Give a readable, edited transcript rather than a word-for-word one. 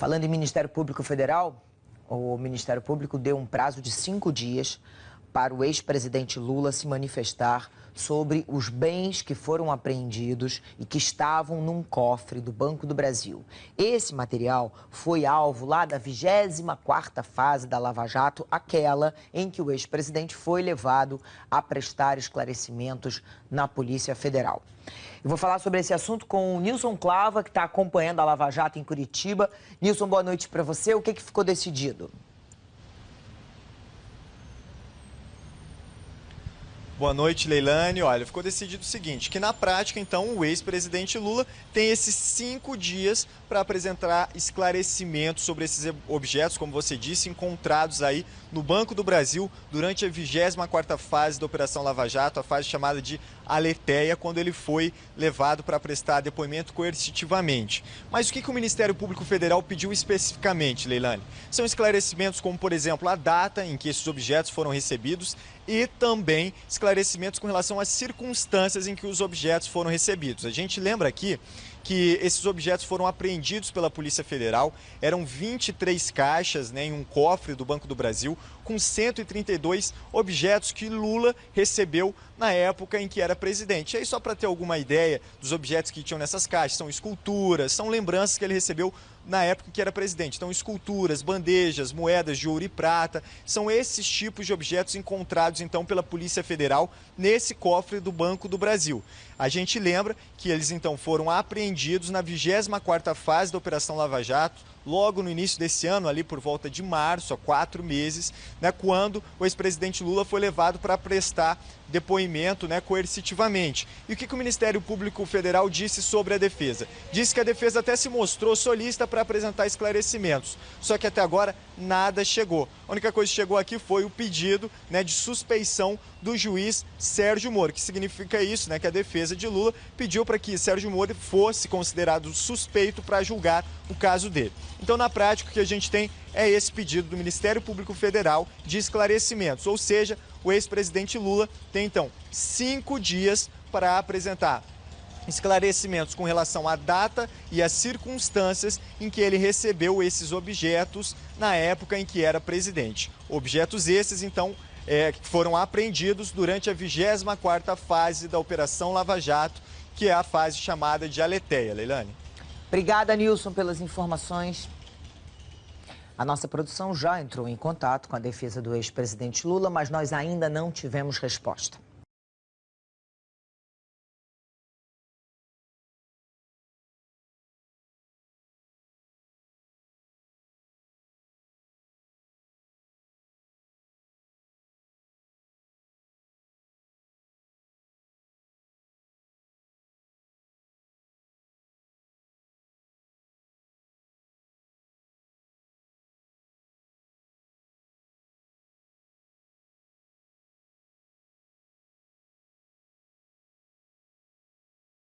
Falando em Ministério Público Federal, o Ministério Público deu um prazo de 5 dias para o ex-presidente Lula se manifestar sobre os bens que foram apreendidos e que estavam num cofre do Banco do Brasil. Esse material foi alvo lá da 24ª fase da Lava Jato, aquela em que o ex-presidente foi levado a prestar esclarecimentos na Polícia Federal. Eu vou falar sobre esse assunto com o Nilson Clava, que está acompanhando a Lava Jato em Curitiba. Nilson, boa noite para você. O que ficou decidido? Boa noite, Leilane. Olha, ficou decidido o seguinte, que na prática, então, o ex-presidente Lula tem esses 5 dias para apresentar esclarecimentos sobre esses objetos, como você disse, encontrados aí no Banco do Brasil durante a 24ª fase da Operação Lava Jato, a fase chamada de Aletheia, quando ele foi levado para prestar depoimento coercitivamente. Mas o que o Ministério Público Federal pediu especificamente, Leilane? São esclarecimentos como, por exemplo, a data em que esses objetos foram recebidos e também esclarecimentos com relação às circunstâncias em que os objetos foram recebidos. A gente lembra aqui que esses objetos foram apreendidos pela Polícia Federal, eram 23 caixas, né, em um cofre do Banco do Brasil, com 132 objetos que Lula recebeu na época em que era presidente. E aí, só para ter alguma ideia dos objetos que tinham nessas caixas, são esculturas, são lembranças que ele recebeu na época em que era presidente. Então, esculturas, bandejas, moedas de ouro e prata, são esses tipos de objetos encontrados, então, pela Polícia Federal nesse cofre do Banco do Brasil. A gente lembra que eles, então, foram apreendidos na 24ª fase da Operação Lava Jato, logo no início desse ano, ali por volta de março, há 4 meses, né, quando o ex-presidente Lula foi levado para prestar depoimento, né, coercitivamente. E o que o Ministério Público Federal disse sobre a defesa? Disse que a defesa até se mostrou solícita para apresentar esclarecimentos, só que até agora nada chegou. A única coisa que chegou aqui foi o pedido, né, de suspeição do juiz Sérgio Moro, que significa isso, né, que a defesa de Lula pediu para que Sérgio Moro fosse considerado suspeito para julgar o caso dele. Então, na prática, o que a gente tem é esse pedido do Ministério Público Federal de esclarecimentos, ou seja, o ex-presidente Lula tem, então, 5 dias para apresentar esclarecimentos com relação à data e às circunstâncias em que ele recebeu esses objetos na época em que era presidente. Objetos esses, então, foram apreendidos durante a 24ª fase da Operação Lava Jato, que é a fase chamada de Aletheia. Leilane. Obrigada, Nilson, pelas informações. A nossa produção já entrou em contato com a defesa do ex-presidente Lula, mas nós ainda não tivemos resposta.